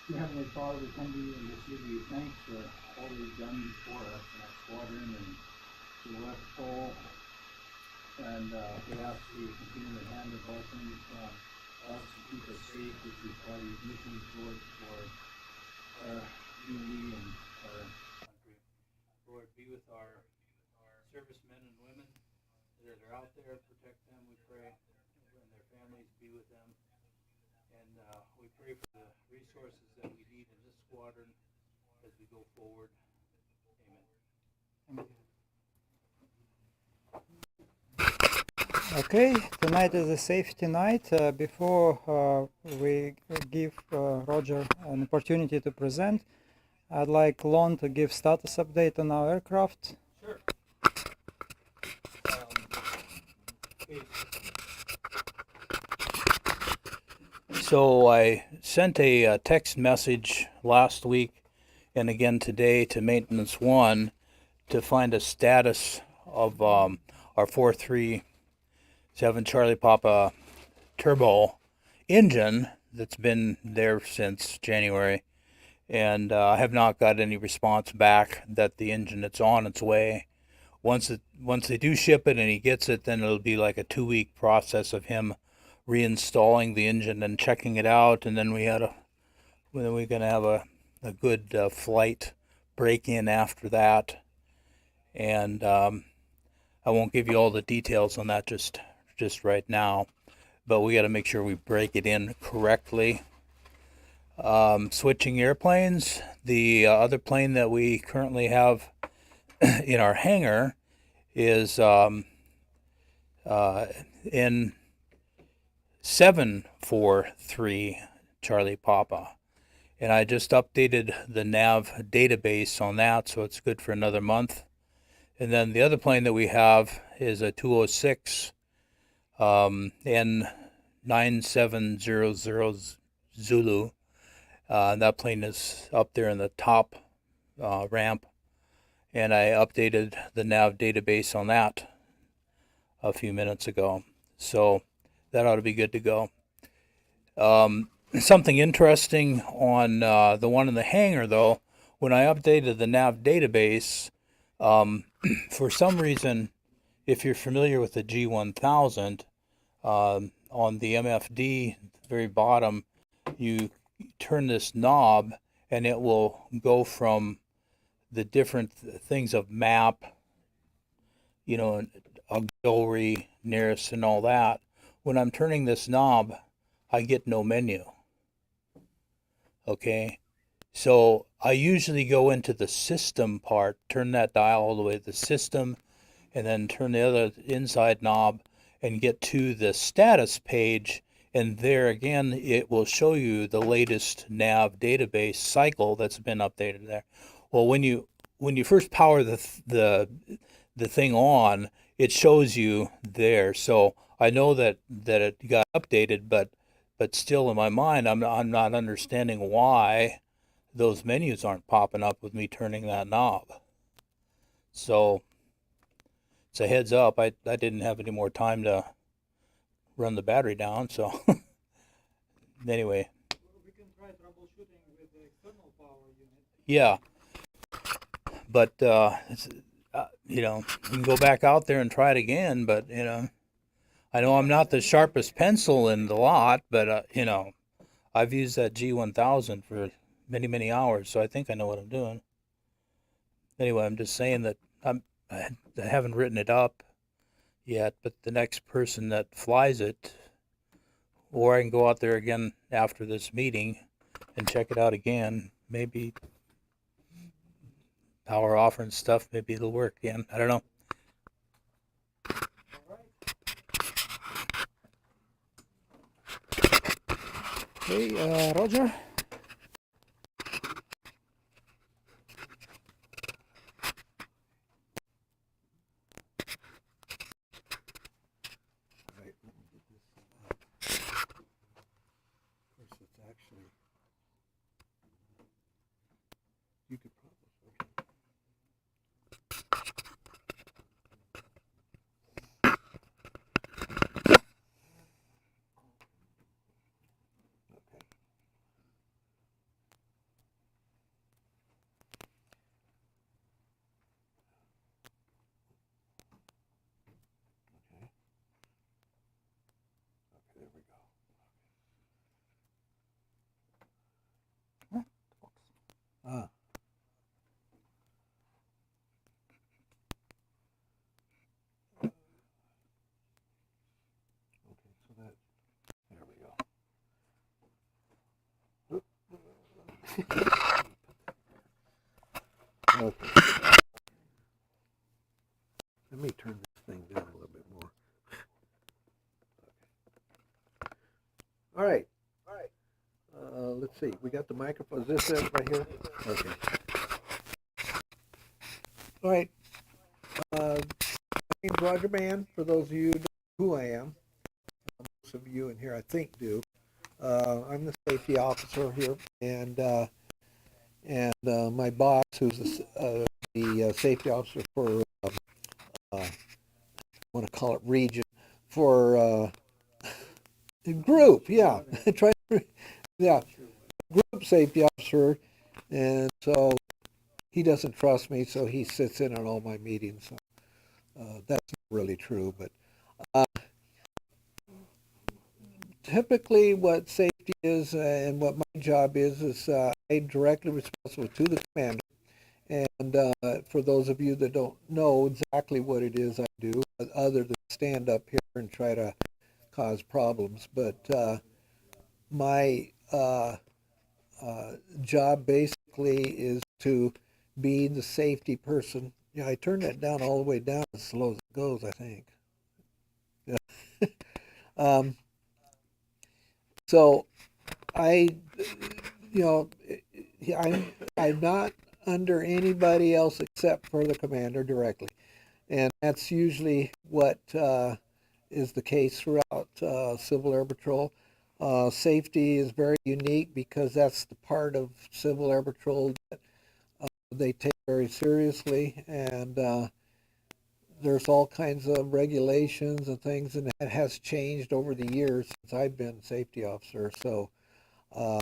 Heavenly Father, we come to you and just give you thanks for all you've done for us in our squadron and to the left pole. And we ask you to continue to handle all things us to keep us safe as we fly these missions, Lord, for our unity and our country. Lord, be with our servicemen and women that are out there. Protect them, we pray, and their families, be with them. And we pray for the resources that we need in this squadron as we go forward. Amen. Okay, tonight is a safety night. Before we give Roger an opportunity to present, I'd like Lon to give status update on our aircraft. Sure. So I sent a text message last week and again today to Maintenance 1 to find a status of our 437 Charlie Papa turbo engine that's been there since January, and I have not got any response back that the engine it's on its way. Once they do ship it and he gets it, then it'll be like a 2-week process of him reinstalling the engine and checking it out, and then we're gonna have a good flight break-in after that. And I won't give you all the details on that just right now, but we got to make sure we break it in correctly. Switching airplanes, the other plane that we currently have in our hangar is in 743 Charlie Papa, and I just updated the nav database on that, so it's good for another month. And then the other plane that we have is a 206 N9700 Zulu. That plane is up there in the top ramp, and I updated the nav database on that a few minutes ago. So that ought to be good to go. Something interesting on the one in the hangar, though, when I updated the nav database, for some reason, if you're familiar with the G1000, on the MFD, very bottom, you turn this knob and it will go from the different things of map, auxiliary, nearest, and all that. When I'm turning this knob, I get no menu. Okay? So I usually go into the system part, turn that dial all the way to the system, and then turn the other inside knob and get to the status page, and there again it will show you the latest nav database cycle that's been updated there. Well, when you first power the thing on, it shows you there. So I know that it got updated, but still in my mind I'm not understanding why those menus aren't popping up with me turning that knob. So it's a heads up. I didn't have any more time to run the battery down, so anyway. We can try troubleshooting with the external power unit. Yeah, but you can go back out there and try it again, but I know I'm not the sharpest pencil in the lot, but I've used that G1000 for many hours, so I think I know what I'm doing. Anyway, I'm just saying that I haven't written it up yet, but the next person that flies it, or I can go out there again after this meeting and check it out again, maybe power off and stuff, maybe it'll work again. I don't know. Okay, Roger. You could probably. Okay. Let me turn this thing down a little bit more. All right. Let's see. We got the microphone. Is this it right here? Okay. All right. My name's Roger Mann. For those of you who don't know who I am, most of you in here I think do. I'm the safety officer here, and my boss, who's the safety officer for I want to call it region for group. Yeah, try. Yeah, group safety officer, and so he doesn't trust me, so he sits in on all my meetings. So that's not really true, but typically what safety is and what my job is I'm directly responsible to the commander. And for those of you that don't know exactly what it is I do, other than stand up here and try to cause problems, but my job basically is to be the safety person. Yeah, I turned that down all the way down as slow as it goes, I think. Yeah. um, so I, you know, I'm not under anybody else except for the commander directly, and that's usually what is the case throughout Civil Air Patrol. Safety is very unique because that's the part of Civil Air Patrol that they take very seriously, and there's all kinds of regulations and things, and that has changed over the years since I've been safety officer. So uh,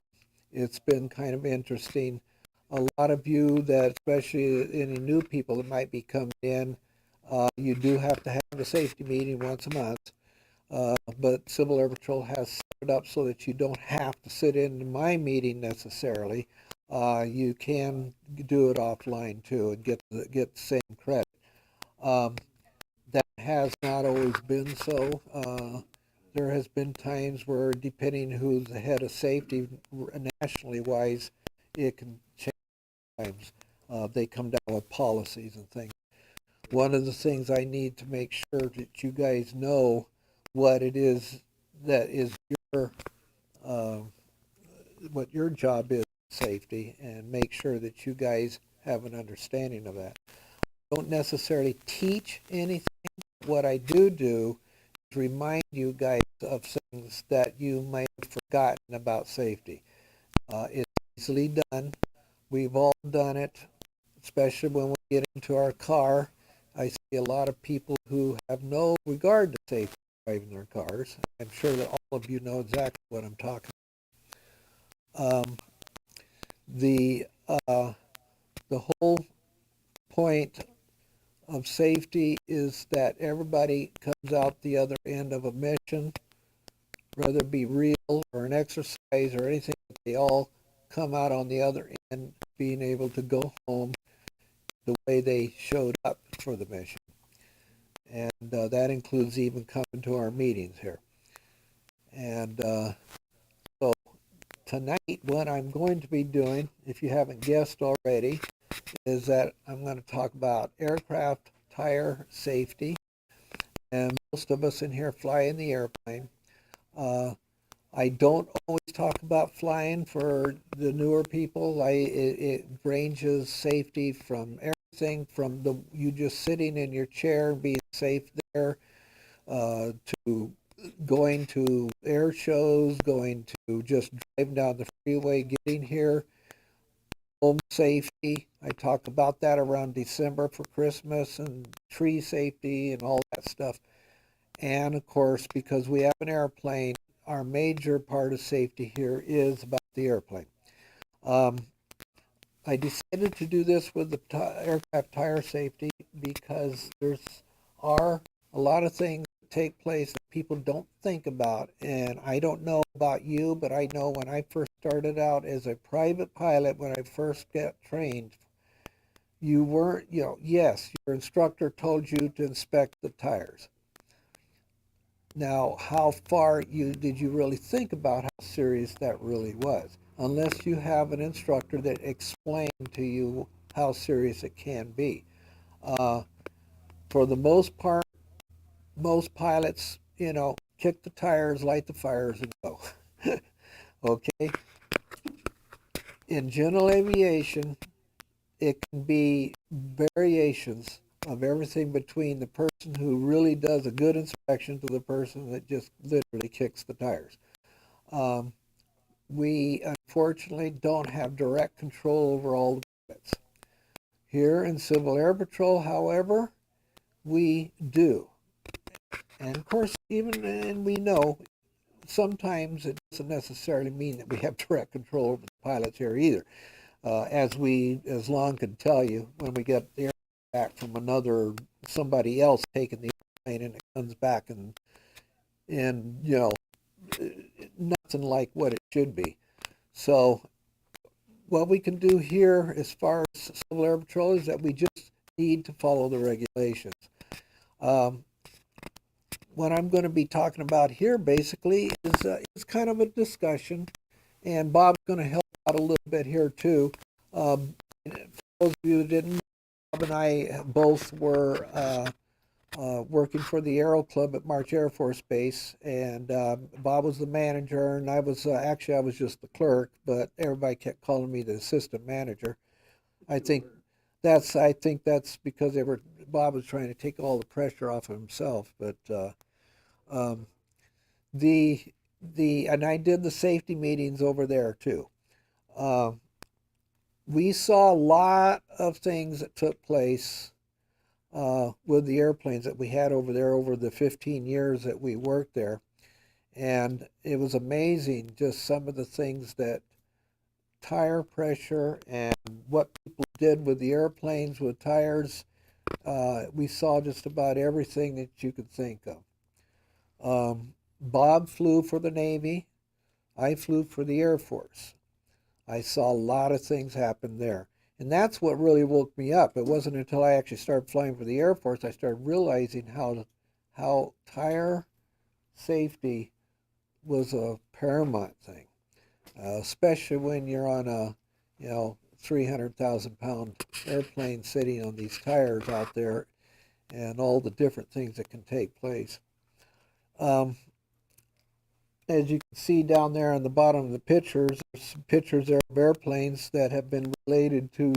it's been kind of interesting. A lot of you that, especially any new people that might be coming in, you do have to have a safety meeting once a month. But Civil Air Patrol has set it up so that you don't have to sit in my meeting necessarily. You can do it offline too and get the same credit. Um, that has not always been so. There has been times where, depending who's the head of safety nationally wise, it can change times. They come down with policies and things. One of the things I need to make sure that you guys know what it is that is your uh, what your job is, safety, and make sure that you guys have an understanding of that. I don't necessarily teach anything. What I do is remind you guys of things that you might have forgotten about safety. It's easily done. We've all done it, especially when we get into our car. I see a lot of people who have no regard to safety driving their cars. I'm sure that all of you know exactly what I'm talking about. The whole point of safety is that everybody comes out the other end of a mission, whether it be real or an exercise or anything. They all come out on the other end being able to go home the way they showed up for the mission. And that includes even coming to our meetings here. And so tonight, what I'm going to be doing, if you haven't guessed already, is that I'm going to talk about aircraft tire safety. And most of us in here fly in the airplane. I don't always talk about flying for the newer people. It ranges safety from everything from you just sitting in your chair and being safe there, to going to air shows, going to just driving down the freeway, getting here, home safety. I talk about that around December for Christmas, and tree safety and all that stuff. And of course, because we have an airplane, our major part of safety here is about the airplane. I decided to do this with the aircraft tire safety because are a lot of things that take place that people don't think about. And I don't know about you, but I know when I first started out as a private pilot, when I first got trained, you weren't, yes, your instructor told you to inspect the tires. Now, how far did you really think about how serious that really was? unless you have an instructor that explains to you how serious it can be. Uh, for the most part, most pilots, kick the tires, light the fires, and go. Okay? In general aviation, it can be variations of everything between the person who really does a good inspection to the person that just literally kicks the tires. Um, we unfortunately don't have direct control over all the pilots. Here in Civil Air Patrol, however, we do. And of course, and we know sometimes it doesn't necessarily mean that we have direct control over the pilots here either. As Lon can tell you, when we get the air back from somebody else taking the airplane and it comes back and nothing like what it should be. So what we can do here as far as Civil Air Patrol is that we just need to follow the regulations. What I'm going to be talking about here basically is kind of a discussion, and Bob's going to help out a little bit here too. For those of you that didn't know, Bob and I both were working for the Aero Club at March Air Force Base, and Bob was the manager, and I was I was just the clerk, but everybody kept calling me the assistant manager. I think that's because Bob was trying to take all the pressure off of himself, but um, and I did the safety meetings over there too. We saw a lot of things that took place with the airplanes that we had over there over the 15 years that we worked there. And it was amazing just some of the things that tire pressure and what people did with the airplanes with tires. We saw just about everything that you could think of. Bob flew for the Navy. I flew for the Air Force. I saw a lot of things happen there. And that's what really woke me up. It wasn't until I actually started flying for the Air Force I started realizing how tire safety was a paramount thing, especially when you're on a 300,000-pound airplane sitting on these tires out there, and all the different things that can take place. As you can see down there on the bottom of the pictures, there's some pictures there of airplanes that have been related to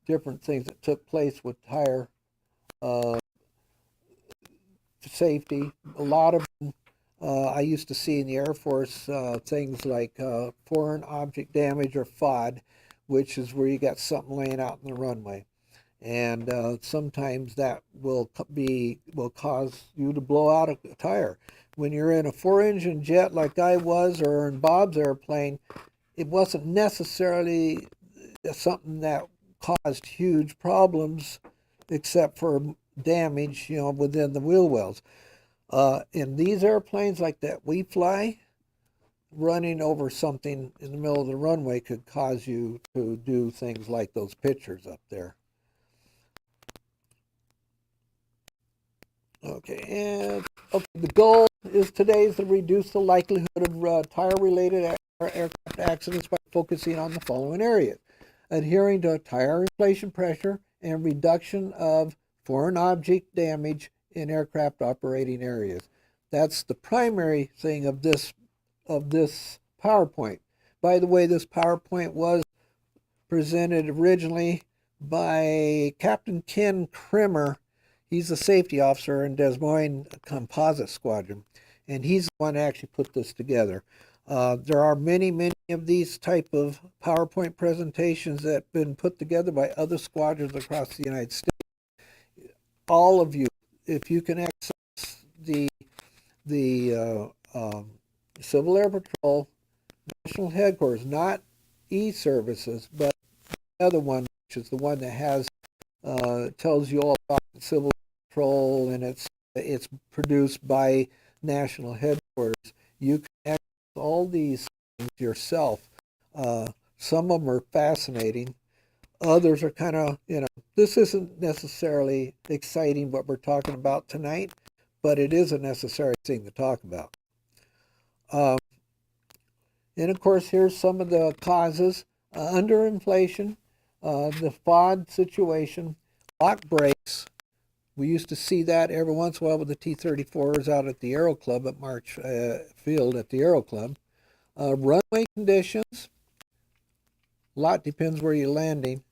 different things that took place with tire safety. A lot of them I used to see in the Air Force things like foreign object damage or FOD, which is where you got something laying out in the runway. And sometimes that will cause you to blow out a tire. When you're in a 4-engine jet like I was, or in Bob's airplane, it wasn't necessarily something that caused huge problems, except for damage, within the wheel wells. In these airplanes like that we fly, running over something in the middle of the runway could cause you to do things like those pictures up there. Okay, the goal is today is to reduce the likelihood of tire-related aircraft accidents by focusing on the following areas: adhering to tire inflation pressure and reduction of foreign object damage in aircraft operating areas. That's the primary thing of this PowerPoint. By the way, this PowerPoint was presented originally by Captain Ken Krimmer. He's the safety officer in Des Moines Composite Squadron, and he's the one that actually put this together. There are many, many of these type of PowerPoint presentations that have been put together by other squadrons across the United States. All of you, if you can access the Civil Air Patrol National Headquarters, not e-services, but the other one, which is the one that has tells you all about the Civil Patrol, and it's produced by National Headquarters. You can access all these things yourself. Some of them are fascinating. Others are kind of, this isn't necessarily exciting what we're talking about tonight, but it is a necessary thing to talk about. And of course, here's some of the causes: underinflation, the FOD situation, lock brakes. We used to see that every once in a while with the T-34s out at the Aero Club at March Field at the Aero Club. Runway conditions, a lot depends where you're landing.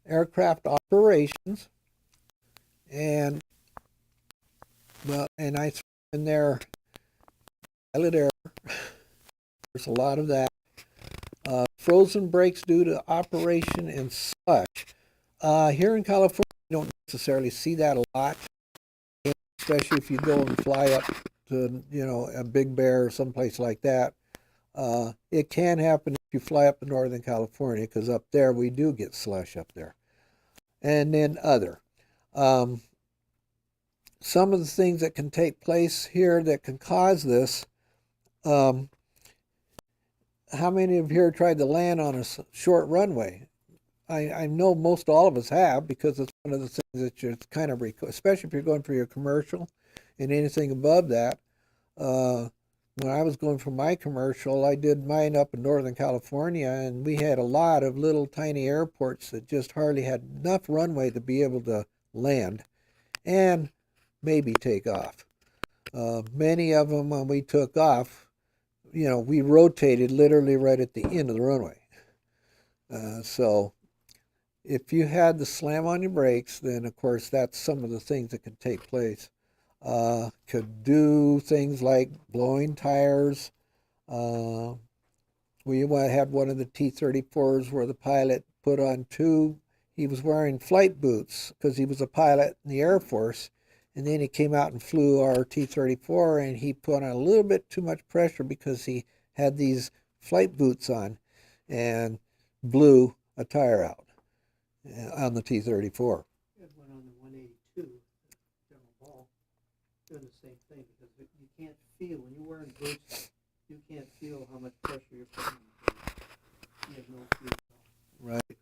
Aircraft operations, and well, and I threw in there pilot error. There's a lot of that. Frozen brakes due to operation and such. Here in California, you don't necessarily see that a lot, especially if you go and fly up to, a Big Bear or someplace like that. It can happen if you fly up to Northern California, because up there we do get slush up there. And then other. Some of the things that can take place here that can cause this. How many of you here tried to land on a short runway? I know most all of us have, because it's one of the things that you're kind of, especially if you're going for your commercial and anything above that. When I was going for my commercial, I did mine up in Northern California, and we had a lot of little tiny airports that just hardly had enough runway to be able to land and maybe take off. Many of them, when we took off, we rotated literally right at the end of the runway. So if you had to slam on your brakes, then of course that's some of the things that could take place. Could do things like blowing tires. We had one of the T-34s where the pilot put on he was wearing flight boots because he was a pilot in the Air Force, and then he came out and flew our T-34, and he put on a little bit too much pressure because he had these flight boots on and blew a tire out on the T-34. Had one on the 182, General Ball, doing the same thing, because you can't feel, when you're wearing boots, you can't feel how much pressure you're putting on the boots. You have no feel. Right.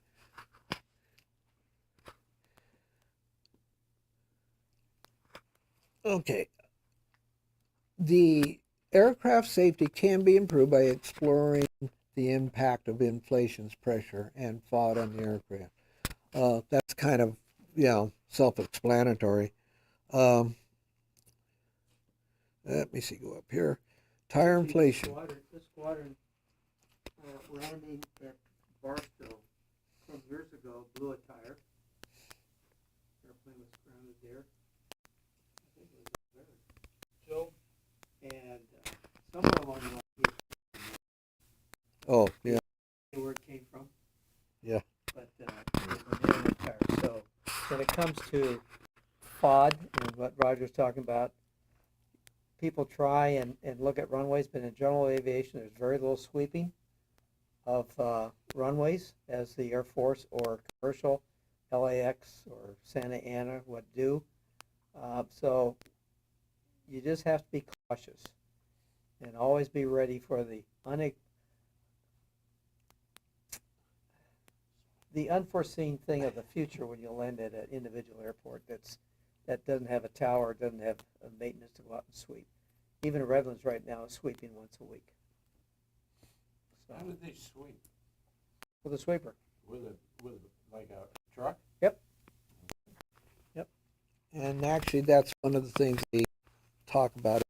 Okay. The aircraft safety can be improved by exploring the impact of inflation's pressure and FOD on the aircraft. That's kind of, self-explanatory. Let me see, go up here. Tire inflation. This squadron landing at Barstow some years ago blew a tire. Airplane was grounded there. I think it was there. Joe. And some of them on the line, Oh, yeah. where it came from. Yeah. But a tire. So when it comes to FOD and what Roger's talking about, people try and look at runways, but in general aviation, there's very little sweeping of runways, as the Air Force or commercial, LAX or Santa Ana would do. So you just have to be cautious and always be ready for the unforeseen thing of the future when you land at an individual airport that doesn't have a tower, doesn't have a maintenance to go out and sweep. Even Redlands right now is sweeping once a week. So, How did they sweep? with a sweeper. With like a truck? Yep. And actually, that's one of the things they talk about.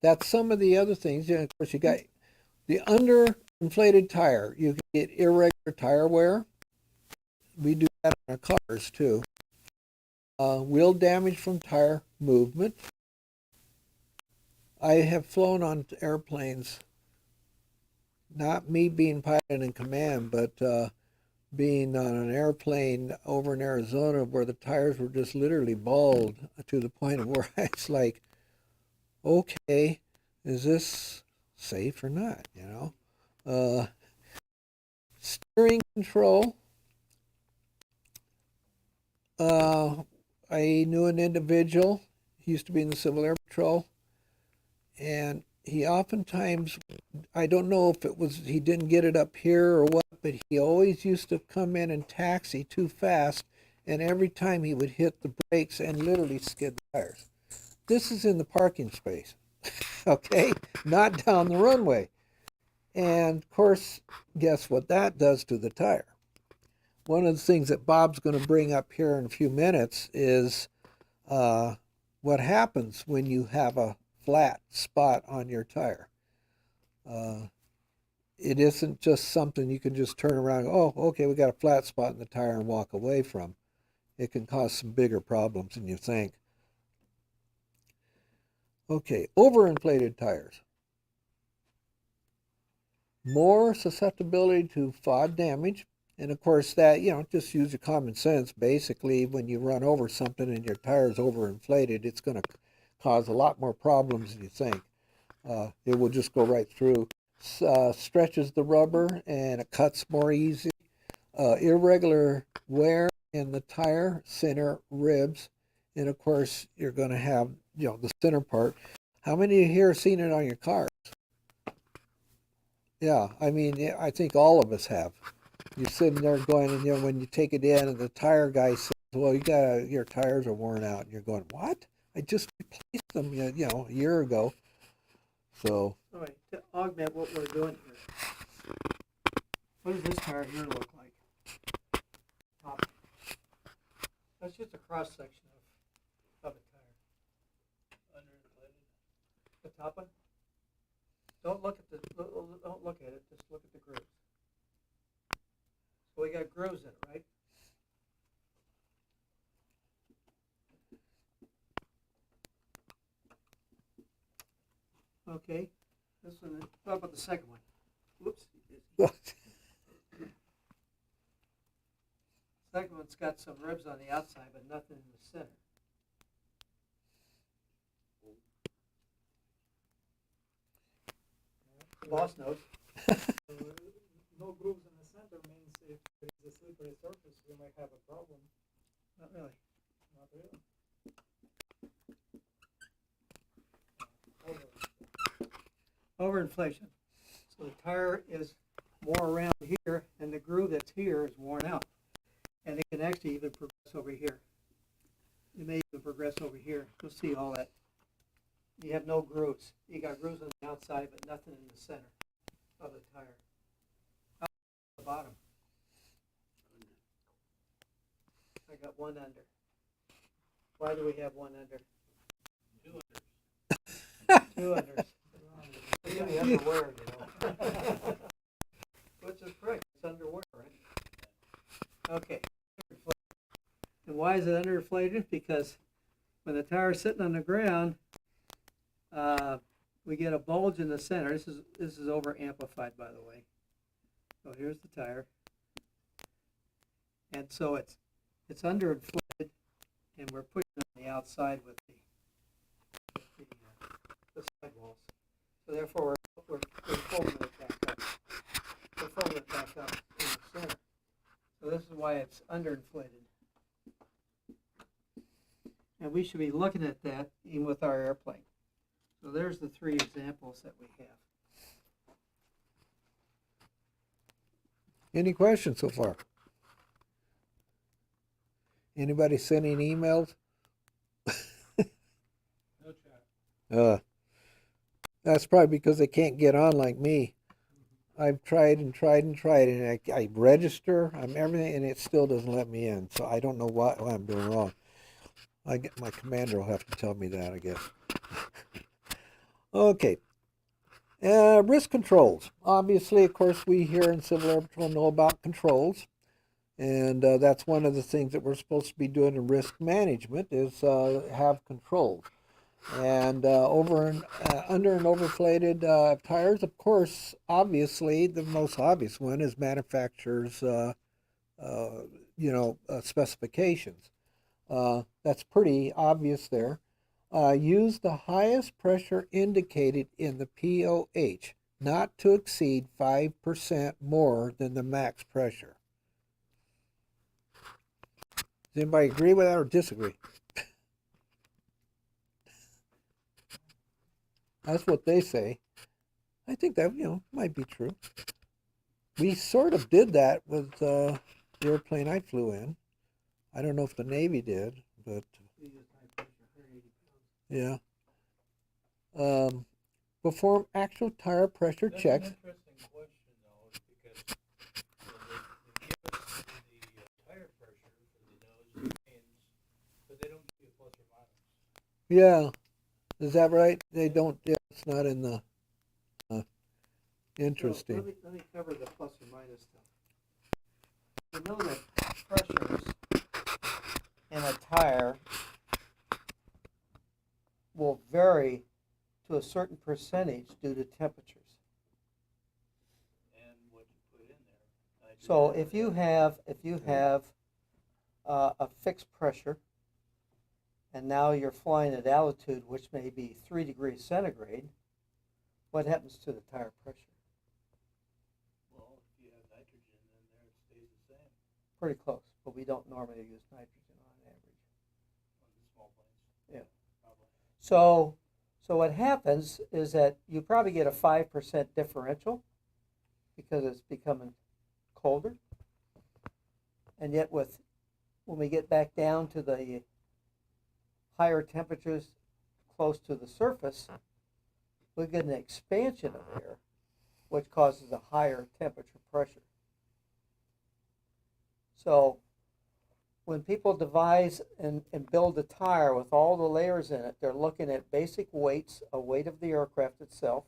That's some of the other things. Of course, you got the underinflated tire. You can get irregular tire wear. We do that on our cars too. Wheel damage from tire movement. I have flown on airplanes, not me being pilot in command, but being on an airplane over in Arizona where the tires were just literally bald to the point of where it's like, okay, is this safe or not, Steering control. I knew an individual, he used to be in the Civil Air Patrol, and he oftentimes, I don't know if it was he didn't get it up here or what, but he always used to come in and taxi too fast, and every time he would hit the brakes and literally skid the tires. this is in the parking space, okay, not down the runway. And of course, guess what that does to the tire? One of the things that Bob's going to bring up here in a few minutes is what happens when you have a flat spot on your tire. It isn't just something you can just turn around and go, oh, okay, we got a flat spot in the tire and walk away from. It can cause some bigger problems than you think. Okay, overinflated tires. More susceptibility to FOD damage. And of course that, just use your common sense. Basically, when you run over something and your tire is overinflated, it's going to cause a lot more problems than you think. It will just go right through. Stretches the rubber and it cuts more easy. Irregular wear in the tire, center, ribs, and of course you're going to have, the center part. How many of you here have seen it on your cars? Yeah, I mean, I think all of us have. You're sitting there going, and when you take it in, and the tire guy says, "Well, your tires are worn out," and you're going, "What? I just replaced them, a year ago." So. All right, to augment what we're doing here, what does this tire here look like? Top. That's just a cross section of a tire. Underinflated. The top one. Don't look at it. Just look at the grooves. So we got grooves in it, right? Okay. This one. What about the second one? Whoops. Second one's got some ribs on the outside, but nothing in the center. Boss knows. No grooves in the center means if there is a slippery surface, we might have a problem. Not really. Not really. Overinflation. So the tire is more around here, and the groove that's here is worn out. And it can actually even progress over here. It may even progress over here. You'll see all that. You have no grooves. You got grooves on the outside, but nothing in the center of the tire. How about the bottom? I got one under. Why do we have one under? Two unders. It's the underwear, Which is correct. It's underwear, right? Okay. And why is it underinflated? Because when the tire is sitting on the ground, we get a bulge in the center. This is over amplified, by the way. So here's the tire, and so it's underinflated, and we're pushing on the outside with the sidewalls. So therefore, we're folding it back up. We're folding it back up in the center. So this is why it's underinflated. And we should be looking at that even with our airplane. So there's the three examples that we have. Any questions so far? Anybody sending emails? No chat. That's probably because they can't get on like me. I've tried and tried and tried, and I register, I'm everything, and it still doesn't let me in. So I don't know what I'm doing wrong. My commander will have to tell me that, I guess. Okay. Risk controls. Obviously, of course, we here in Civil Air Patrol know about controls. And that's one of the things that we're supposed to be doing in risk management is have controls. And under and overinflated tires, of course, obviously, the most obvious one is manufacturer's, specifications. That's pretty obvious there. Use the highest pressure indicated in the POH, not to exceed 5% more than the max pressure. Does anybody agree with that or disagree? That's what they say. I think that, might be true. We sort of did that with the airplane I flew in. I don't know if the Navy did, but Yeah. Perform actual tire pressure That's checks. an interesting question, though, because they give us the tire pressure for the nose and chains, but they don't give you a plus or minus. Yeah. Is that right? They don't. Yeah, it's not in the. Interesting. So let me cover the plus or minus stuff. You know that pressures in a tire will vary to a certain percentage due to temperatures. And what you put in there. So if you have a fixed pressure, and now you're flying at altitude, which may be 3 degrees centigrade, what happens to the tire pressure? Well, if you have nitrogen in there, it stays the same Pretty close, but we don't normally use nitrogen on average. on the small planes. Yeah. Probably. So what happens is that you probably get a 5% differential because it's becoming colder. And yet when we get back down to the higher temperatures close to the surface, we get an expansion of air, which causes a higher temperature pressure. So when people devise and build a tire with all the layers in it, they're looking at basic weights, a weight of the aircraft itself,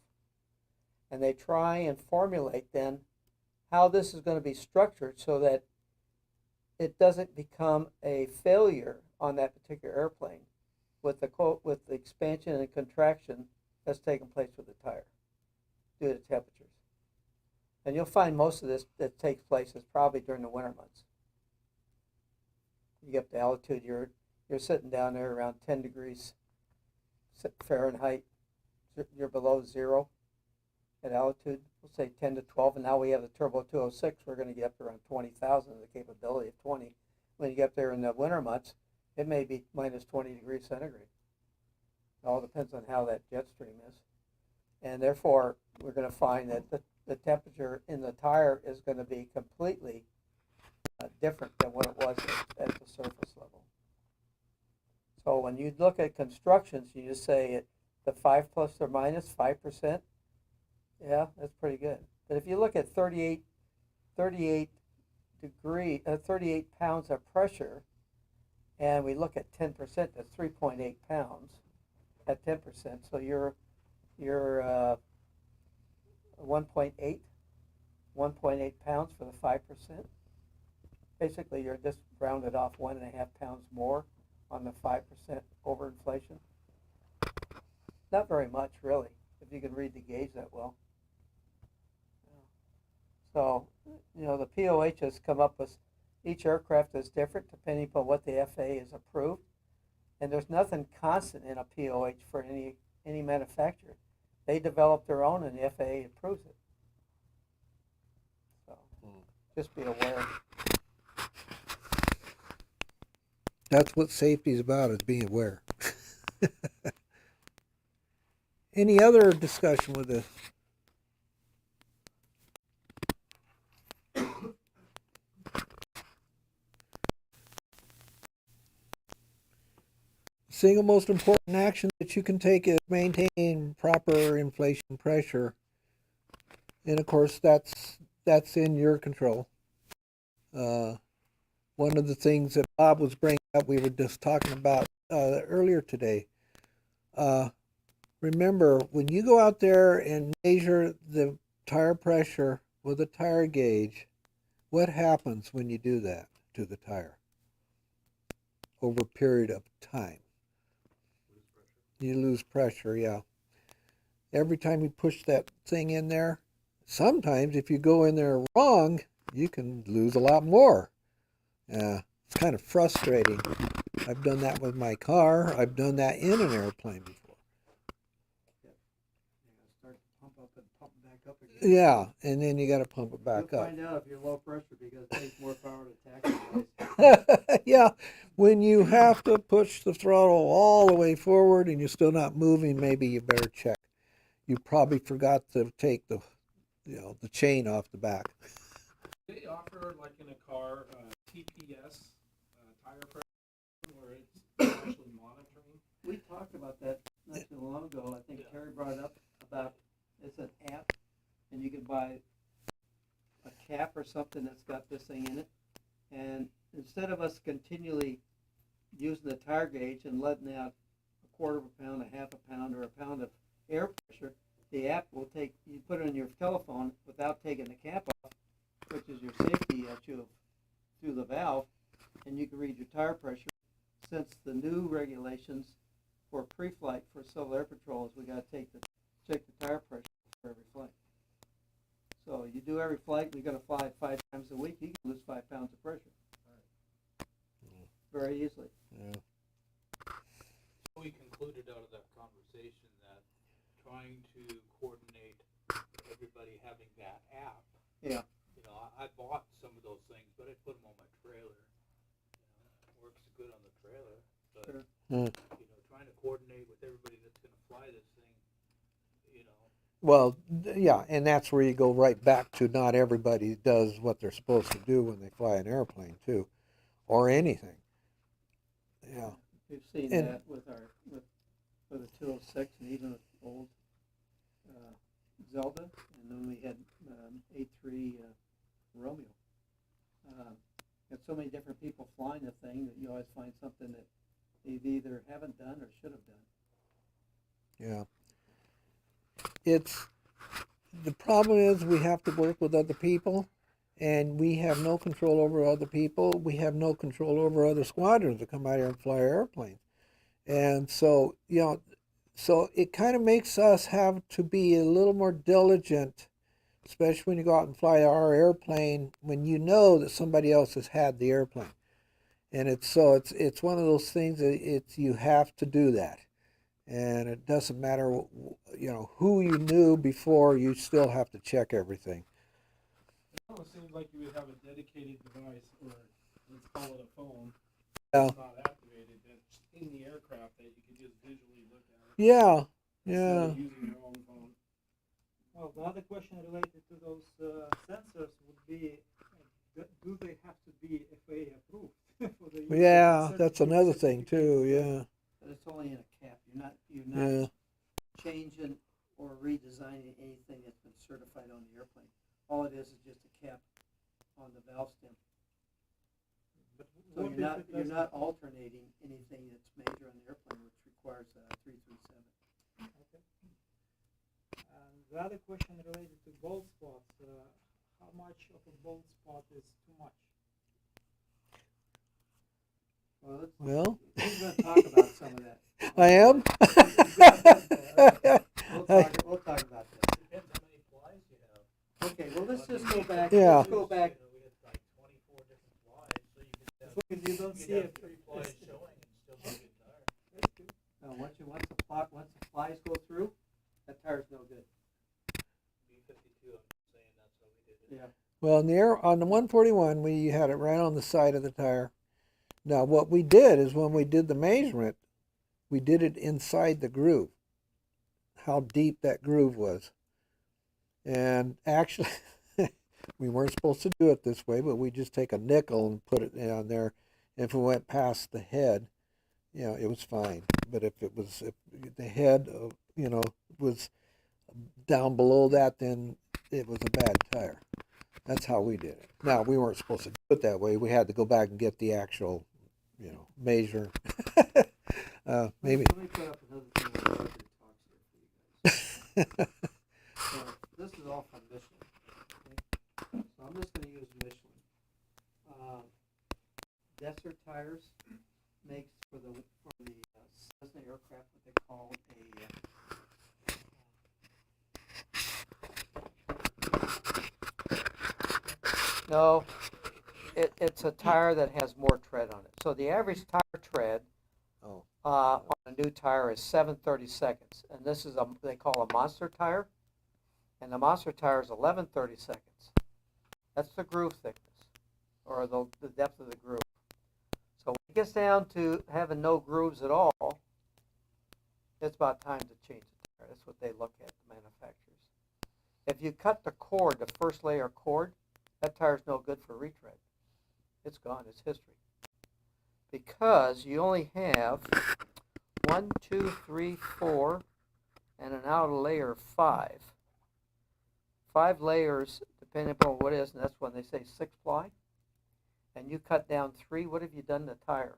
and they try and formulate then how this is going to be structured so that it doesn't become a failure on that particular airplane with the expansion and contraction that's taking place with the tire due to temperatures. And you'll find most of this that takes place is probably during the winter months. You get up to altitude, you're sitting down there around 10 degrees Fahrenheit. You're below zero at altitude. We'll say 10 to 12, and now we have the Turbo 206. We're going to get up to around 20,000, the capability of 20. When you get up there in the winter months, it may be minus 20 degrees centigrade. It all depends on how that jet stream is. And therefore, we're going to find that the temperature in the tire is going to be completely different than what it was at the surface level. So when you look at constructions, you just say the 5 plus or minus 5%. Yeah, that's pretty good. But if you look at 38 pounds of pressure, and we look at 10%, that's 3.8 pounds at 10%. So you're 1.8 pounds for the 5%. Basically, you're just rounded off 1.5 pounds more on the 5% overinflation. Not very much, really, if you can read the gauge that well. So, the POH has come up with each aircraft is different depending upon what the FAA has approved, and there's nothing constant in a POH for any manufacturer. They develop their own, and the FAA approves it. So, just be aware. That's what safety is about, is being aware. Any other discussion with this? Single most important action that you can take is maintain proper inflation pressure. And of course, that's in your control. One of the things that Bob was bringing up, we were just talking about earlier today. Remember, when you go out there and measure the tire pressure with a tire gauge, what happens when you do that to the tire over a period of time? You lose pressure, yeah. Every time you push that thing in there, sometimes if you go in there wrong, you can lose a lot more. It's kind of frustrating. I've done that with my car. I've done that in an airplane before. Start to pump up and pump back up again. Yeah, and then you got to pump it back You'll up. find out if you're low pressure because it takes more power to tax. Yeah, when you have to push the throttle all the way forward and you're still not moving, maybe you better check. You probably forgot to take the chain off the back. They offer, like in a car, TPS, tire pressure, where it's actually monitoring We talked about that not too long ago. I think Yeah. Terry brought it up about it's an app, and you can buy a cap or something that's got this thing in it. And instead of us continually using the tire gauge and letting out a quarter of a pound, a half a pound, or a pound of air pressure, the app will take, you put it on your telephone without taking the cap off, which is your safety issue through the valve, and you can read your tire pressure. Since the new regulations for pre-flight for Civil Air Patrol is we got to check the tire pressure for every flight. So you do every flight, you're going to fly 5 times a week, you can lose 5 pounds of pressure very easily. Yeah. We concluded out of that conversation that trying to coordinate everybody having that app. Yeah. You know, I bought some of those things, but I put them on my trailer. You know, it works good on the trailer, but Sure. you know, trying to coordinate with everybody that's going to fly this thing, you know. Well, yeah, and that's where you go right back to not everybody does what they're supposed to do when they fly an airplane too, or anything. Yeah. We've seen And- that with the 206 and even with old Zelda, and then we had 83 Romeo. Got so many different people flying the thing that you always find something that they either haven't done or should have done. Yeah. The problem is we have to work with other people, and we have no control over other people. We have no control over other squadrons that come out here and fly our airplanes. And so, so it kind of makes us have to be a little more diligent, especially when you go out and fly our airplane, when you know that somebody else has had the airplane. And it's one of those things that you have to do that. And it doesn't matter, who you knew before, you still have to check everything. It almost seems like you would have a dedicated device, or let's call it a phone, Yeah. that's not activated, that's in the aircraft that you can just visually look at it. Yeah, Instead yeah. of using your own phone. Well, the other question related to those sensors would be, do they have to be FAA approved for the use of Yeah, the that's another thing too, yeah. But it's only in a cap. You're not Yeah. changing or redesigning anything that's been certified on the airplane. All it is just a cap on the valve stem. But So what if it you're doesn't- not alternating anything that's major on the airplane, which requires 337. Okay. And the other question related to bald spots, how much of a bald spot is too much? Well, We're going to talk about some of that. I am. We'll talk about that. Depends how many flies you have. Okay, well, let's just go back. Yeah. Let's go back. You know, we had like 24 different flies, so you could have, As long as you don't you see could have it. 3 flies showing and still be a good tire. That's good. Once the flies go through, that tire's no good. B-52, I'm just saying that's how we did it. Yeah. Well, on the 141, we had it right on the side of the tire. Now, what we did is when we did the measurement, we did it inside the groove, how deep that groove was. And actually, we weren't supposed to do it this way, but we just take a nickel and put it down there. And if it went past the head, it was fine. But if the head, was down below that, then it was a bad tire. That's how we did it. Now, we weren't supposed to do it that way. We had to go back and get the actual, measure. Maybe. Let me put up another thing where Roger talks here for you guys. So this is all from Michelin. Okay? So I'm just going to use Michelin. Desert Tires makes for the Cessna aircraft what they call No, it's a tire that has more tread on it. So the average tire tread Oh. on a new tire is 7/32, and this is they call a monster tire, and the monster tire is 11/32. That's the groove thickness, or the depth of the groove. So when it gets down to having no grooves at all, it's about time to change the tire. That's what they look at, the manufacturers. If you cut the cord, the first layer cord, that tire's no good for retread. It's gone. It's history. Because you only have 1, 2, 3, 4, and an outer layer of 5. 5 layers, depending upon what it is, and that's when they say 6 ply. And you cut down 3, what have you done to the tire?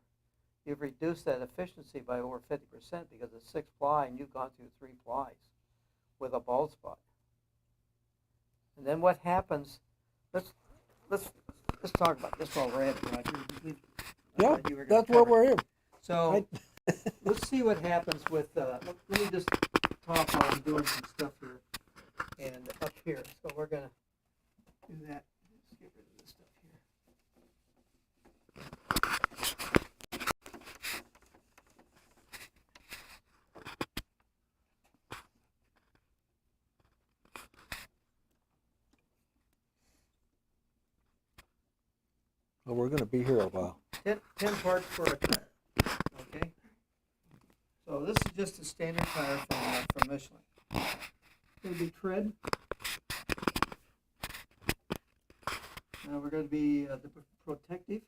You've reduced that efficiency by over 50% because it's 6 ply and you've gone through 3 plies with a bald spot. And then what happens? Let's talk about this while we're at it, Roger. Yeah, that's what we're here. So let's see what happens with. Let me just talk while I'm doing some stuff here and up here. So we're gonna do that. Let's get rid of this stuff here. Well, we're going to be here a while. 10 parts for a tire. Okay. So this is just a standard tire from Michelin. It's going to be tread. Now we're going to be the protective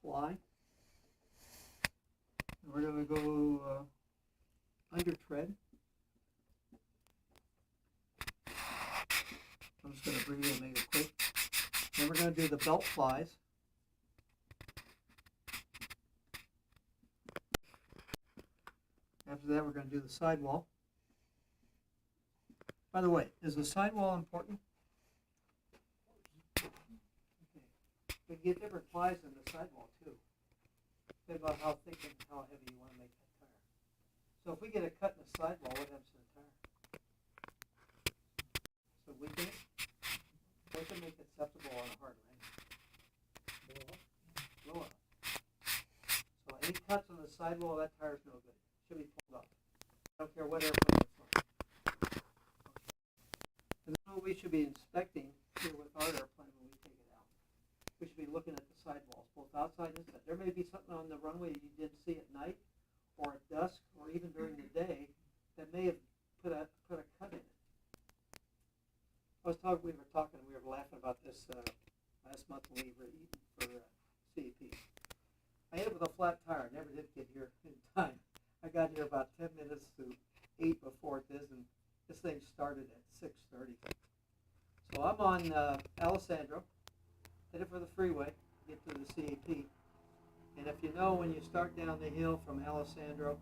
ply. And we're going to go under tread. I'm just going to bring it and make it quick. Then we're going to do the belt plies. After that, we're going to do the sidewall. By the way, is the sidewall important? Okay. We can get different plies in the sidewall too. Think about how thick and how heavy you want to make that tire. So if we get a cut in the sidewall, what happens to the tire? So weaken it. What can make it acceptable on a hard landing? Blow up. So any cuts on the sidewall, that tire's no good. Should be pulled off. I don't care what airplane it's on. Okay. And then what we should be inspecting here with our airplane when we take it out. We should be looking at the sidewalls, both outside and inside. There may be something on the runway you didn't see at night, or at dusk, or even during the day that may have put a cut in it. We were laughing about this last month when we were eating for CEP. I ended up with a flat tire. Never did get here in time. I got here about 10 minutes to 8 before it is, and this thing started at 6:30. So I'm on Alessandro, headed for the freeway, get to the CEP. And if you know, when you start down the hill from Alessandro,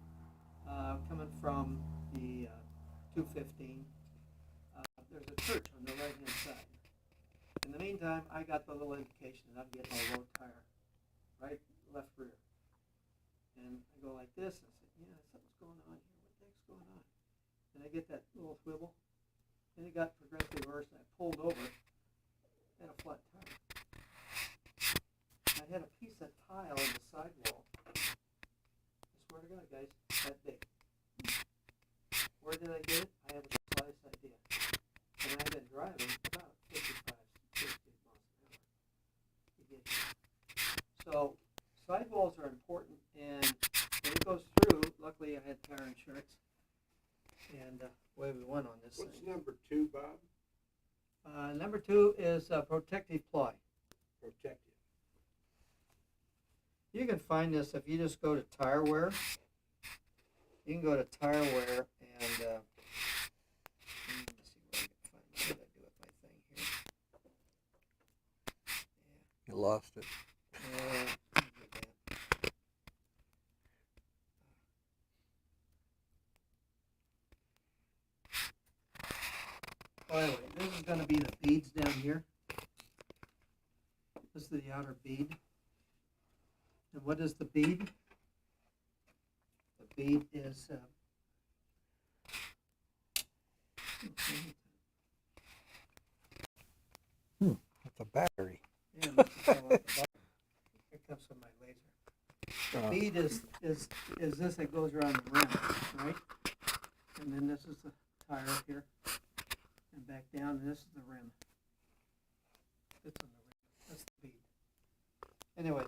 coming from the 215, there's a church on the right-hand side. In the meantime, I got the little indication that I'm getting a low tire, right, left rear. And I go like this, and I said, yeah, something's going on here. What the heck's going on? And I get that little swivel. Then it got progressively worse, and I pulled over, had a flat tire. I had a piece of tile in the sidewall. I swear to God, guys, that big. Where did I get it? I haven't the slightest idea. And I've been driving about 55, 60 miles an hour to get here. So sidewalls are important, and when it goes through, luckily I had tire insurance, and away we went on this What's thing. number 2, Bob? Number 2 is protective ply. Protective. You can find this if you just go to tire wear. You can go to tire wear and let's see where I can find. What did I do with my thing here? You lost it. Yeah, let me get that. Oh, anyway, this is going to be the beads down here. This is the outer bead. And what is the bead? The bead is That's a battery. yeah, it must have come off the bottom. Here comes from my laser. The bead is this that goes around the rim, right? And then this is the tire up here, and back down, and this is the rim. It's on the rim. That's the bead. Anyway,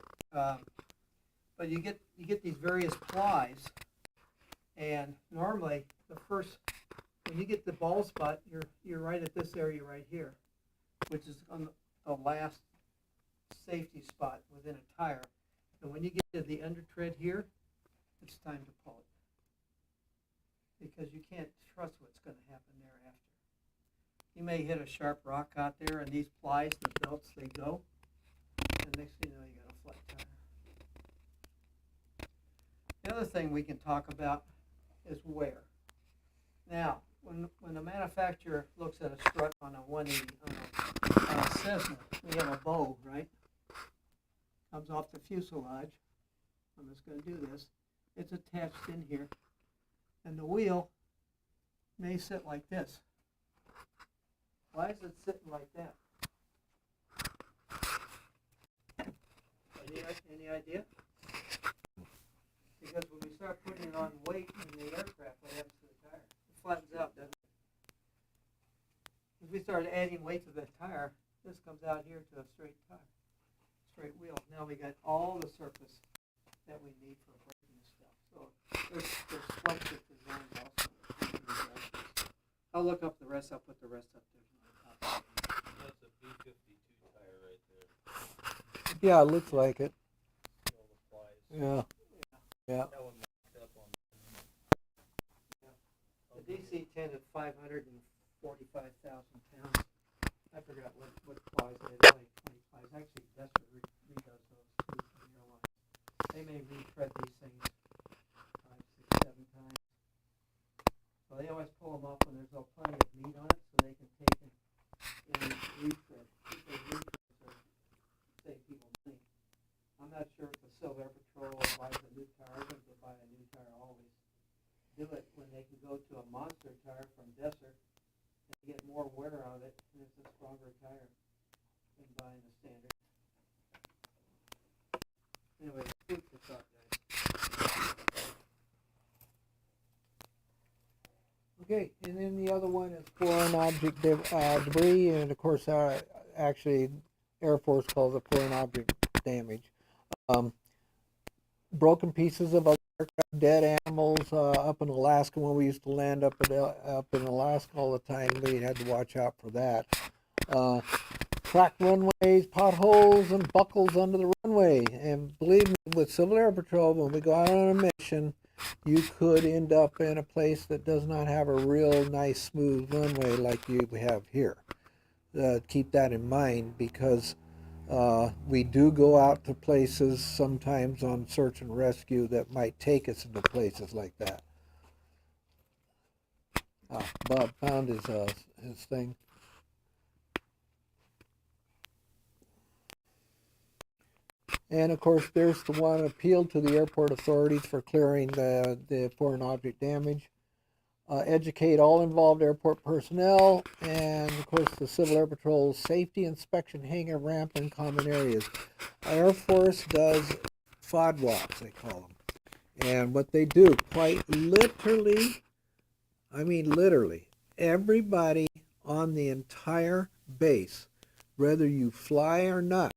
but you get these various plies, and normally when you get the bald spot, you're right at this area right here, which is on the last safety spot within a tire. And when you get to the under tread here, it's time to pull it. Because you can't trust what's going to happen thereafter. You may hit a sharp rock out there, and these plies, the belts, they go, and next thing you know, you got a flat tire. The other thing we can talk about is wear. Now, when the manufacturer looks at a strut on a 180, on a Cessna, we have a bow, right? Comes off the fuselage. I'm just going to do this. It's attached in here. And the wheel may sit like this. Why is it sitting like that? Any idea? Because when we start putting it on weight in the aircraft, what happens to the tire? It flattens out, doesn't it? If we start adding weight to the tire, this comes out here to a straight tire, straight wheel. Now we got all the surface that we need for braking stuff. So there's structure designs also. I'll look up the rest. I'll put the rest up there. That's a B-52 tire right there. Yeah, it looks like it. All the plies. Yeah. Yeah. That one marked up on. The DC-10 at 545,000 pounds. I forgot what plies they had, like 20 plies. Actually, Desper redoes those too from the airline. They may retread these things 5, 6, 7 times. So they always pull them off when there's plenty of meat on it, so they can take and retread. Because retreads are save people money. I'm not sure if the Civil Air Patrol buys a new tire. I think they buy a new tire always. Do it when they can go to a monster tire from Desser and get more wear out of it, and it's a stronger tire than buying the standard. Anyway, food for thought, guys. Okay, and then the other one is foreign object debris, and of course, actually, Air Force calls it foreign object damage. Broken pieces of other aircraft, dead animals. Up in Alaska, when we used to land up in Alaska all the time, we had to watch out for that. Cracked runways, potholes, and buckles under the runway. And believe me, with Civil Air Patrol, when we go out on a mission, you could end up in a place that does not have a real nice, smooth runway like you have here. Keep that in mind, because we do go out to places sometimes on search and rescue that might take us into places like that. Bob found his thing. And of course, there's the one appeal to the airport authorities for clearing the foreign object damage. Educate all involved airport personnel, and of course the Civil Air Patrol's safety inspection hangar ramp and common areas. Air Force does FOD walks, they call them. And what they do, quite literally, I mean literally, everybody on the entire base, whether you fly or not,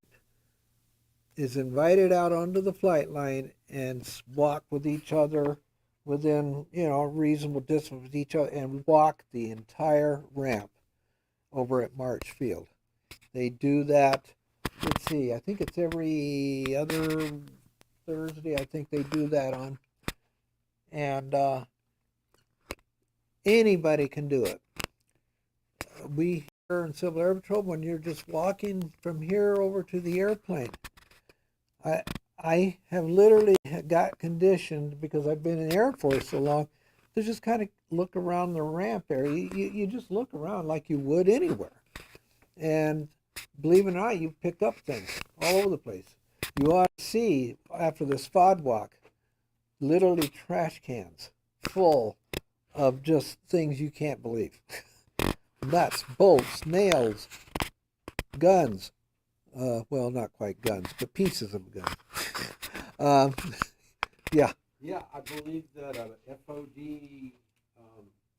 is invited out onto the flight line and walk with each other within, a reasonable distance with each other, and walk the entire ramp over at March Field. They do that, let's see, I think it's every other Thursday, I think they do that on. And anybody can do it. We here in Civil Air Patrol, when you're just walking from here over to the airplane, I have literally got conditioned, because I've been in the Air Force so long, to just kind of look around the ramp there. You just look around like you would anywhere. And believe it or not, you pick up things all over the place. You ought to see, after this FOD walk, literally trash cans full of just things you can't believe. Nuts, bolts, nails, guns. Well, not quite guns, but pieces of guns. Yeah. Yeah, I believe that FOD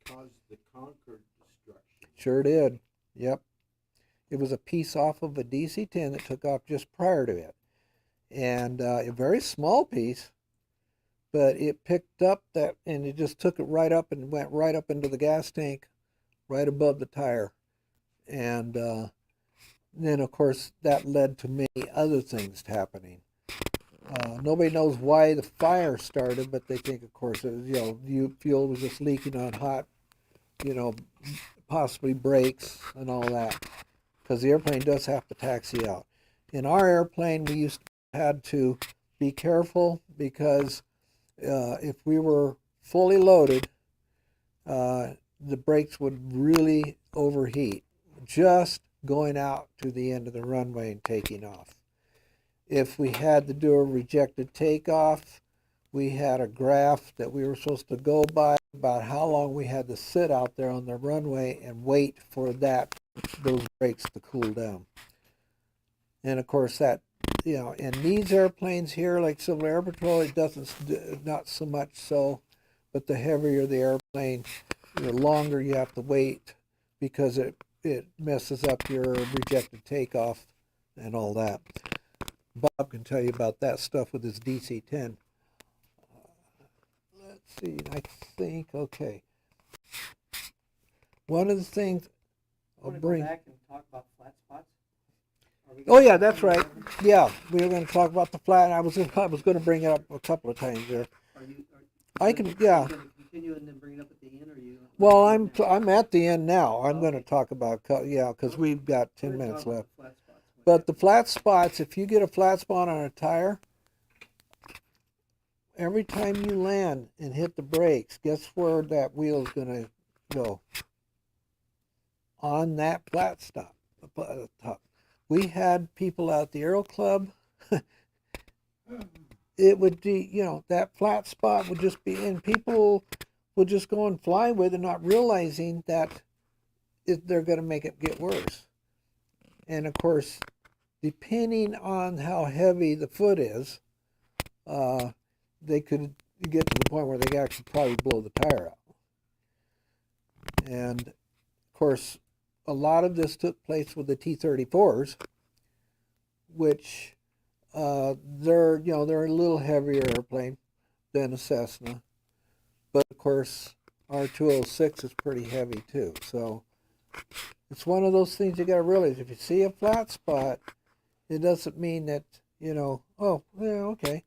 caused the Concorde destruction. Sure did. Yep. It was a piece off of a DC-10 that took off just prior to it. And a very small piece, but it picked up that, and it just took it right up and went right up into the gas tank, right above the tire. And then, of course, that led to many other things happening. Nobody knows why the fire started, but they think, of course, it was, fuel was just leaking on hot, possibly brakes and all that, because the airplane does have to taxi out. In our airplane, we had to be careful because if we were fully loaded, the brakes would really overheat just going out to the end of the runway and taking off. If we had to do a rejected takeoff, we had a graph that we were supposed to go by about how long we had to sit out there on the runway and wait for those brakes to cool down. And of course that, in these airplanes here, like Civil Air Patrol, it doesn't, not so much so, but the heavier the airplane, the longer you have to wait because it messes up your rejected takeoff and all that. Bob can tell you about that stuff with his DC-10. Let's see, I think, okay. One of the things I'll bring... Go back and talk about flat spots? Oh yeah, that's right. Yeah, we were going to talk about the flat. I was going to bring it up a couple of times there. I can, yeah. Are you going to continue and then bring it up at the end, or are you? Well, I'm at the end now. I'm going to talk about, because we've got 10 minutes left. But the flat spots, if you get a flat spot on a tire, every time you land and hit the brakes, guess where that wheel is going to go? On that flat stop. Top. We had people out the Aero Club. It would be, that flat spot would just be, and people would just go and fly with it, not realizing that they're going to make it get worse. And of course, depending on how heavy the foot is, they could get to the point where they could actually probably blow the tire out. And of course, a lot of this took place with the T-34s, which they're a little heavier airplane than a Cessna, but of course our 206 is pretty heavy too. So it's one of those things you got to realize. If you see a flat spot, it doesn't mean that oh yeah, okay,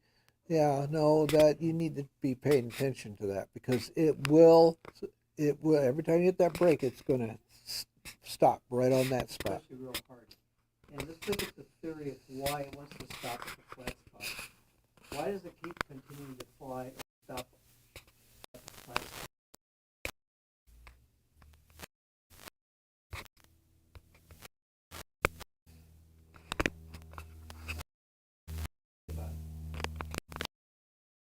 yeah, no, that you need to be paying attention to that, because it will every time you hit that brake, it's going to stop right on that spot. Especially real hard. And let's look at the theory of why it wants to stop at the flat spot. Why does it keep continuing to fly or stop at the flat spot?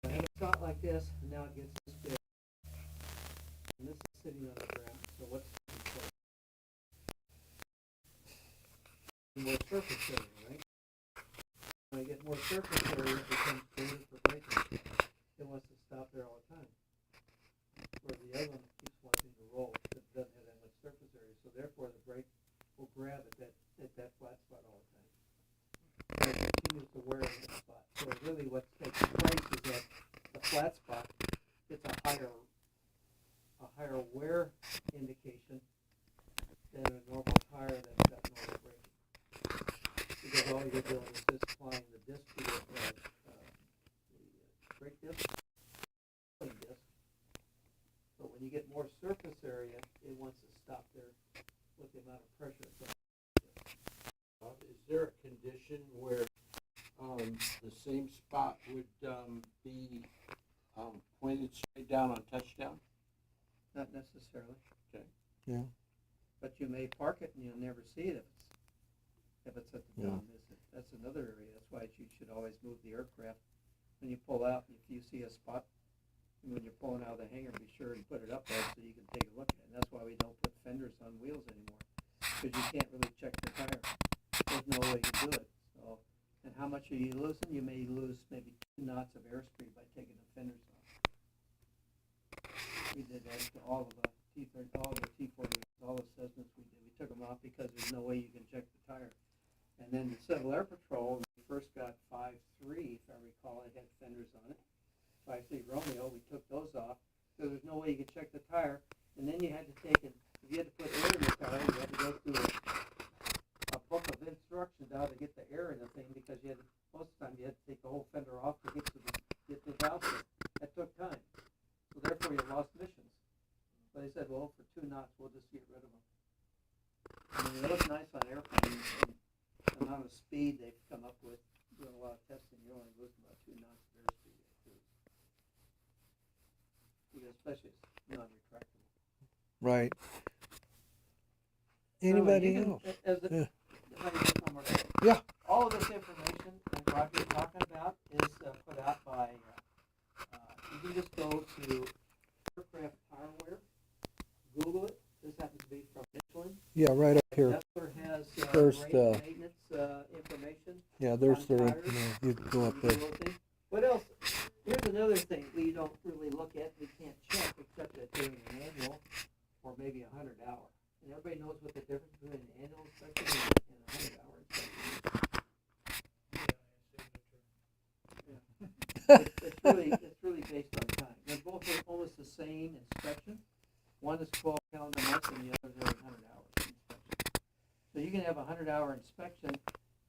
And it's not like this, and now it gets this big. And this is sitting on the ground, so what's taking place? More surface area, right? When you get more surface area, it becomes dangerous for braking. It wants to stop there all the time. Where the other one keeps wanting to roll, it doesn't have that much surface area, so therefore the brake will grab at that flat spot all the time. And it continues to wear on that spot. So really what's taking place is that the flat spot gets a higher wear indication than a normal tire that's got normal braking. Because all you're doing is just applying the disc to the brake disc, but when you get more surface area, it wants to stop there with the amount of pressure it's on. Is there a condition where the same spot would be pointed straight down on touchdown? Not necessarily. Okay. Yeah. But you may park it and you'll never see it if it's at the Yeah. bottom. That's another area. That's why you should always move the aircraft when you pull out. If you see a spot, when you're pulling out of the hangar, be sure and put it up there so you can take a look at it. And that's why we don't put fenders on wheels anymore, because you can't really check the tire. There's no way to do it. So, and how much are you losing? You may lose maybe 2 knots of airspeed by taking the fenders off. We did that to all of the T-30, all the T-40s, all the Cessnas we did. We took them off because there's no way you can check the tire. And then the Civil Air Patrol, when we first got 5.3, if I recall, it had fenders on it. 5.3 Romeo, we took those off, so there's no way you could check the tire. And then you had to take it, if you had to put air in the tire, you had to go through a book of instructions how to get the air in the thing, because most of the time you had to take the whole fender off they said, well, for 2 knots, we'll just get rid of them. I mean, they look nice on airplanes, and the amount of speed they've come up with, doing a lot of testing, you're only losing about 2 knots of airspeed at cruise. Because especially it's non-retractable. Right. So anyway, Anybody you can- else? As the, Yeah. if I can get one more thing. Yeah. All of this information that Roger's talking about is put out by, you can just go to Aircraft Fireware, Google it. This happens to be from Michelin. Yeah, right up here. Kessler has First, great maintenance information. Yeah, there's on their, tires. you can go up You can there. do a thing. What else? Here's another thing we don't really look at, we can't check, except that doing an annual or maybe a 100-hour. And everybody knows what the difference between an annual inspection and a 100-hour inspection is. It's really based on time. They're both almost the same inspection. One is 12 calendar months and the other is every 100 hours inspection. So you can have a 100-hour inspection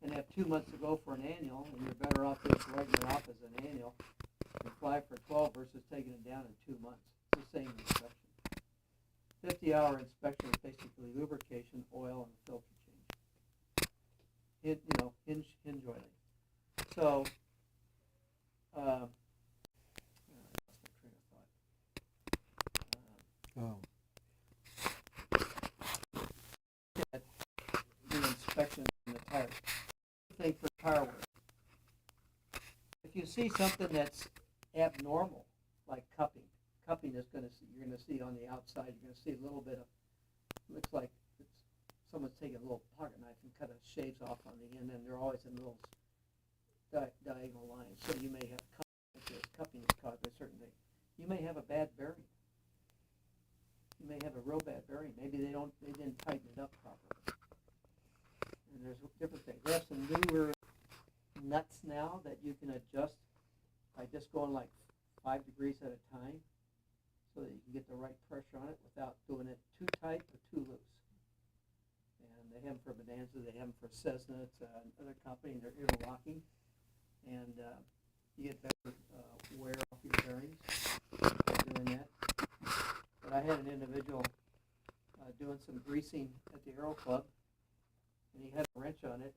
and have 2 months to go for an annual, and you're better off just writing it off as an annual and fly for 12 versus taking it down in 2 months. It's the same inspection. 50-hour inspection is basically lubrication, oil, and filter change. Hinge oiling. So, I lost my train of thought. Oh. At the inspection in the tires. Thing for tire wear. If you see something that's abnormal, like cupping is you're gonna see on the outside. You're gonna see a little bit of, looks like someone's taking a little pocket knife and cut a shaves off on the end, and they're always in little diagonal lines. So you may have cupping is caused by certain things. You may have a bad bearing. You may have a real bad bearing. Maybe they didn't tighten it up properly. And there's different things. They have some newer nuts now that you can adjust by just going like 5 degrees at a time, so that you can get the right pressure on it without doing it too tight or too loose. And they have them for Bonanza, they have them for Cessna, it's another company, and they're interlocking, and you get better wear off your bearings by doing that. But I had an individual doing some greasing at the Aero Club, and he had a wrench on it,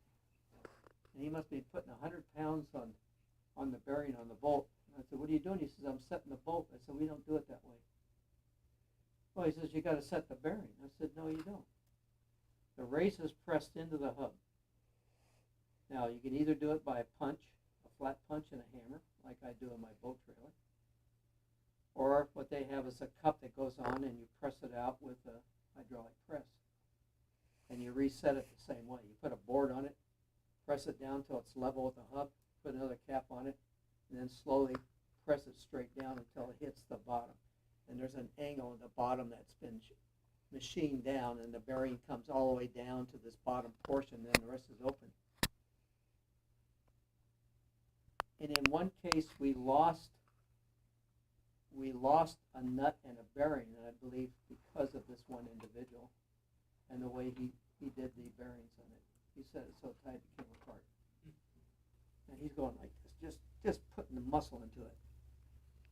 and he must be putting 100 pounds on the bearing on the bolt. And I said, what are you doing? He says, I'm setting the bolt. I said, we don't do it that way. Well, he says, you got to set the bearing. I said, no, you don't. The race is pressed into the hub. Now, you can either do it by a punch, a flat punch and a hammer, like I do in my boat trailer, or what they have is a cup that goes on and you press it out with a hydraulic press. And you reset it the same way. You put a board on it, press it down till it's level with the hub, put another cap on it, and then slowly press it straight down until it hits the bottom. And there's an angle in the bottom that's been machined down, and the bearing comes all the way down to this bottom portion, then the rest is open. And in one case, we lost a nut and a bearing, and I believe because of this one individual and the way he did the bearings on it. He said it so tight it came apart. And he's going like this, just putting the muscle into it.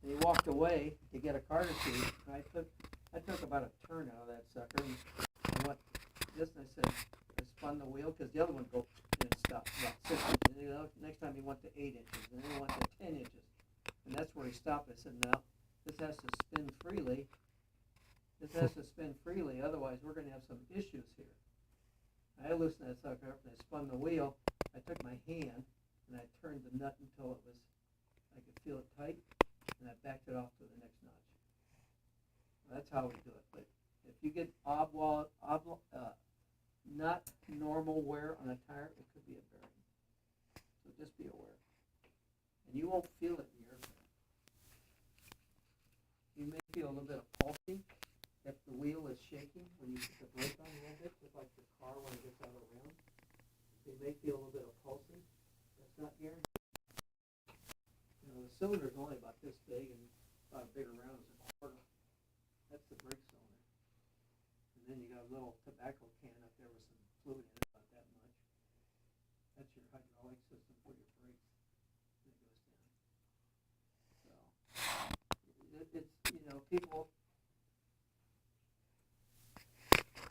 And he walked away to get a carter sheet, and I took about a turn out of that sucker, and I went this, and I said, I spun the wheel, because the other one go and stopped about 6 inches. And next time he went to 8 inches, and then he went to 10 inches. And that's where he stopped. I said, no, this has to spin freely. This has to spin freely, otherwise we're going to have some issues here. I loosened that sucker up, and I spun the wheel. I took my hand, and I turned the nut until it was, I could feel it tight, and I backed it off to the next notch. That's how we do it. But if you get not normal wear on a tire, it could be a bearing. So just be aware. And you won't feel it in your aircraft. You may feel a little bit of pulsing if the wheel is shaking when you put the brake on a little bit, just like the car when it gets out of round. So you may feel a little bit of pulsing. That's not guaranteed. You know, the cylinder is only about this big, and about a bigger round is a quarter. That's the brake cylinder. And then you got a little tobacco can up there with some fluid in it, about that much. That's your hydraulic system for your brakes. And it goes down. So it's, you know, people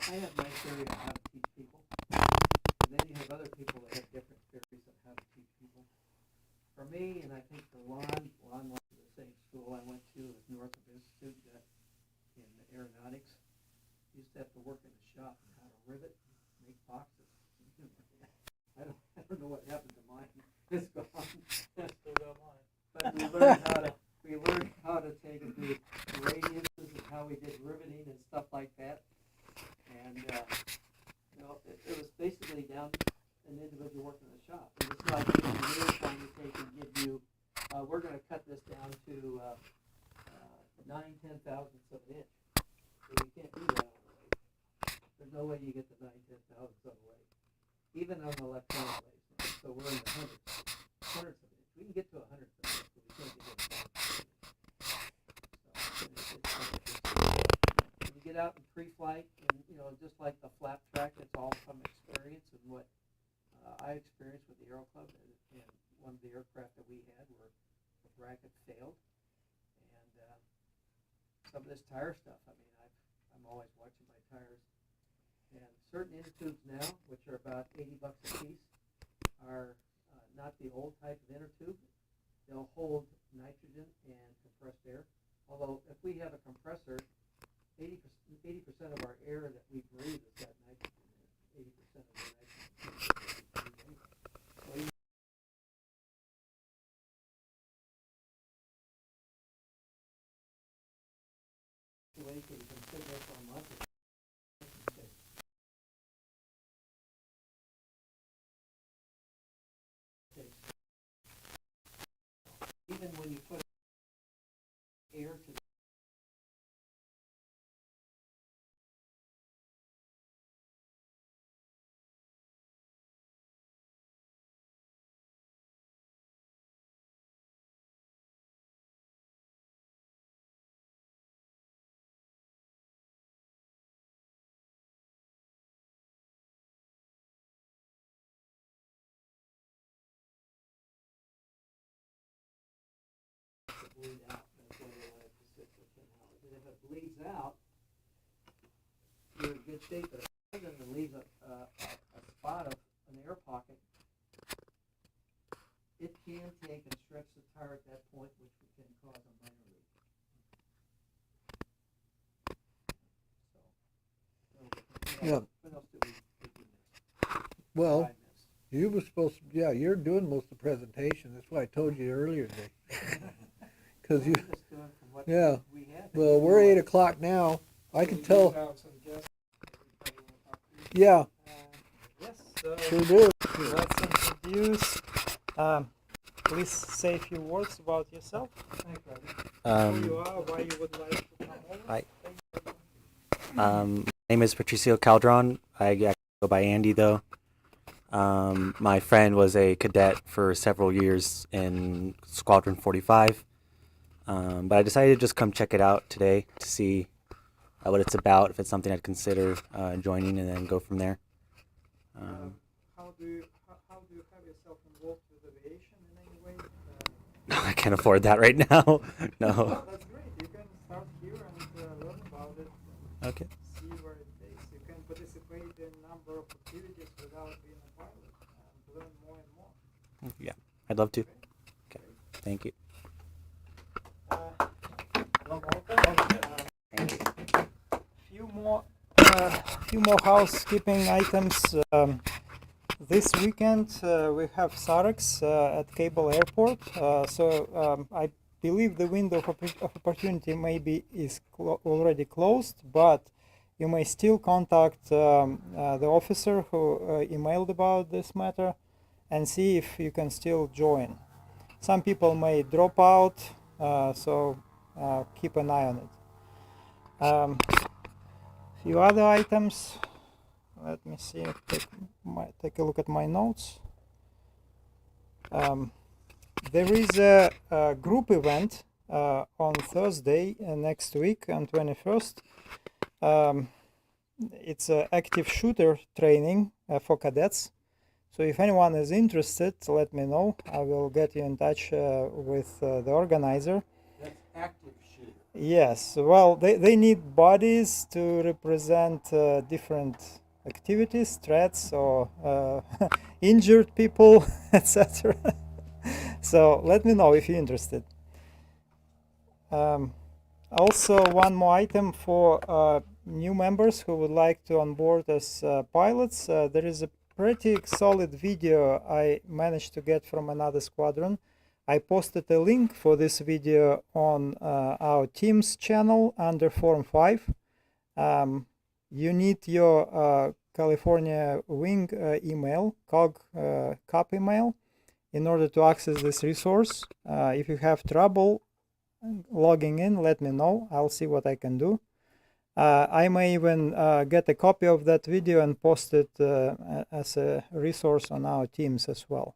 I have my theory on how to teach people, and then you have other people that have different theories on how to teach people. For me, and I think for Lon went to the same school I went to, was Northrop Institute in aeronautics. He used to have to work in the shop and how to rivet, make boxes. I don't know what happened to mine. It's gone. Still got mine. But we learned how to take and do radiuses and how we did riveting and stuff like that. And it was basically down an individual working in the shop. And it's like you're trying to take and give you, we're going to cut this down to 9/10,000ths of an inch. So you can't do that on a lathe. There's no way you get the 9/10,000ths on a lathe, even on an electronic lathe. So we're in the hundreds of an inch. We can get to 100th of an inch, but we can't get to a 100th. When you get out in pre-flight, and just like the flap track, it's all from experience and what I experienced with the Aero Club and one of the aircraft that we had where the bracket failed, and some of this tire stuff. I mean, I'm always watching my tires, and certain inner tubes now, which are about $80 a piece, are not the old type of inner tube. They'll hold nitrogen and compressed air. Although if we have a compressor, 80% of our air that we breathe has got nitrogen in it. 80% of the nitrogen. So you can sit there for a month. Even when you put air to bleed out. That's why they let it to sit for 10 hours. And if it bleeds out, you're in good shape. But rather than leave a spot of an air pocket, it can take and stretch the tire at that point, which can cause a minor leak. So Yeah. what else do we miss? Well, I miss? you were supposed to, yeah, you're doing most of the presentation. That's why I told you earlier today. Because you, We're just doing from what yeah. we had. Well, we're 8 o'clock now. I can tell, Have some guests. Everybody wanna talk to you? yeah, Yes, so sure do. let's introduce. Please say a few words about yourself. Thanks, Roger. Who you are, why you would like to come over. Hi. My name is Patricio Caldron. I actually go by Andy, though. My friend was a cadet for several years in Squadron 45. But I decided to just come check it out today to see what it's about, if it's something I'd consider joining, and then go from there. How do you have yourself involved with aviation in any way? I can't afford that right now. No. Well, that's great. You can start here and learn about it. Okay. See where it takes. You can participate in a number of activities without being a pilot and learn more and more. Yeah, I'd love to. Okay. Thank you. Few more housekeeping items. This weekend we have Sarex at Cable Airport. I believe the window of opportunity maybe is already closed, but you may still contact the officer who emailed about this matter and see if you can still join. Some people may drop out, so keep an eye on it. Few other items. Let me see. Take a look at my notes. There is a group event on Thursday next week on 21st. It's an active shooter training for cadets. So if anyone is interested, let me know. I will get you in touch with the organizer. That's active shooter. Yes, well, they need bodies to represent different activities, threats, or injured people, etc. So let me know if you're interested. Also, one more item for new members who would like to onboard as pilots. There is a pretty solid video I managed to get from another squadron. I posted a link for this video on our Teams channel under Form 5. You need your California Wing email, COP email, in order to access this resource. If you have trouble logging in, let me know. I'll see what I can do. I may even get a copy of that video and post it as a resource on our Teams as well.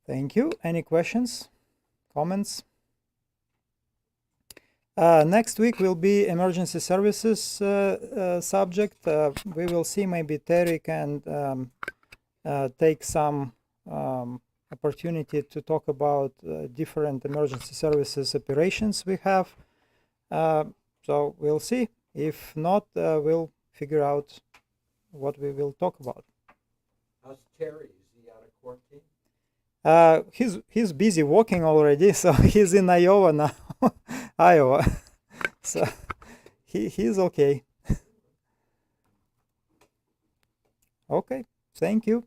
Thank you. Any questions? Comments? Next week will be emergency services subject. We will see, maybe Terry can take some opportunity to talk about different emergency services operations we have. So we'll see. If not, we'll figure out what we will talk about. How's Terry? Is he out of quarantine? He's busy working already, so he's in Iowa now. Iowa. So he's okay. Okay, thank you.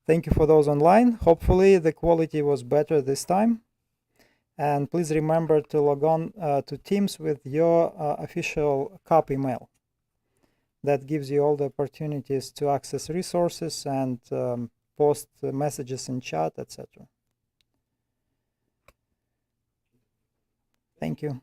Thank you for those online. Hopefully the quality was better this time. And please remember to log on to Teams with your official COP email. That gives you all the opportunities to access resources and post messages in chat, etc. Thank you.